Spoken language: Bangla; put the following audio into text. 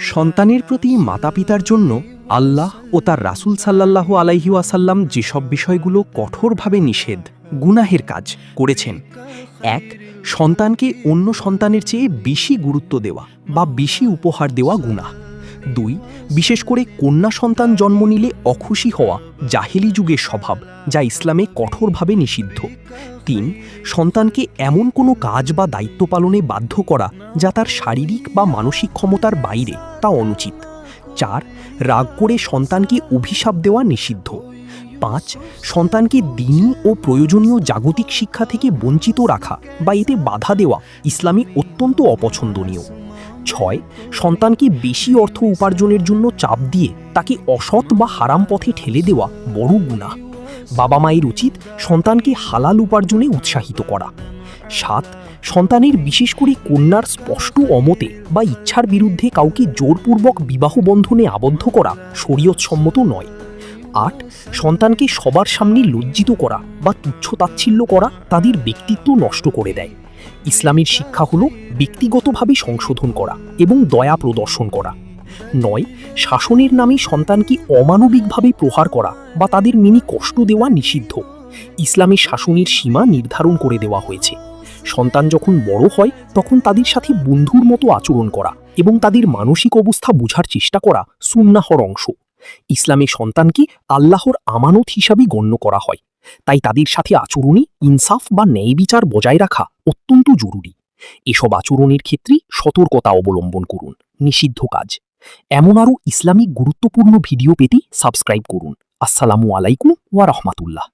সন্তানের প্রতি মাতাপিতার জন্য আল্লাহ ও তার রাসূল সাল্লাল্লাহু আলাইহি ওয়াসাল্লাম যেসব বিষয়গুলো কঠোরভাবে নিষেধ গুনাহের কাজ করেছেন। ১. সন্তানকে অন্য সন্তানের চেয়ে বেশি গুরুত্ব দেওয়া বা বেশি উপহার দেওয়া গুনাহ। ২. বিশেষ করে কন্যা সন্তান জন্ম নিলে অখুশি হওয়া জাহেলি যুগের স্বভাব, যা ইসলামে কঠোরভাবে নিষিদ্ধ। ৩. সন্তানকে এমন কোনো কাজ বা দায়িত্ব পালনে বাধ্য করা যা তার শারীরিক বা মানসিক ক্ষমতার বাইরে, তা অনুচিত। ৪. রাগ করে সন্তানকে অভিশাপ দেওয়া নিষিদ্ধ। ৫. সন্তানকে দ্বীনি ও প্রয়োজনীয় জাগতিক শিক্ষা থেকে বঞ্চিত রাখা বা এতে বাধা দেওয়া ইসলামে অত্যন্ত অপছন্দনীয়। ৬. সন্তানকে বেশি অর্থ উপার্জনের জন্য চাপ দিয়ে তাকে অসৎ বা হারাম পথে ঠেলে দেওয়া বড় গুনাহ। বাবা মায়ের উচিত সন্তানকে হালাল উপার্জনে উৎসাহিত করা। ৭. সন্তানের বিশেষ করে কন্যার স্পষ্ট অমতে বা ইচ্ছার বিরুদ্ধে কাউকে জোরপূর্বক বিবাহ বন্ধনে আবদ্ধ করা শরীয়তসম্মত নয়। ৮. সন্তানকে সবার সামনে লজ্জিত করা বা তুচ্ছ-তাচ্ছিল্য করা তাদের ব্যক্তিত্ব নষ্ট করে দেয়। ইসলামের শিক্ষা হল ব্যক্তিগতভাবে সংশোধন করা এবং দয়া প্রদর্শন করা। ৯. শাসনের নামে সন্তানকে অমানবিকভাবে প্রহার করা বা তাদের মেনে কষ্ট দেওয়া নিষিদ্ধ। ইসলামের শাসনের সীমা নির্ধারণ করে দেওয়া হয়েছে। সন্তান যখন বড় হয় তখন তাদের সাথে বন্ধুর মতো আচরণ করা এবং তাদের মানসিক অবস্থা বোঝার চেষ্টা করা সুন্নাহর অংশ। ইসলামে সন্তানকে আল্লাহর আমানত হিসাবে গণ্য করা হয়, তাই তাদের সাথে আচরণে ইনসাফ বা ন্যায় বিচার বজায় রাখা অত্যন্ত জরুরি। এসব আচরণের ক্ষেত্রে সতর্কতা অবলম্বন করুন। নিষিদ্ধ কাজ। এমন আরও ইসলামিক গুরুত্বপূর্ণ ভিডিও পেতে সাবস্ক্রাইব করুন। আসসালামু আলাইকুম ওয়া রাহমাতুল্লাহ।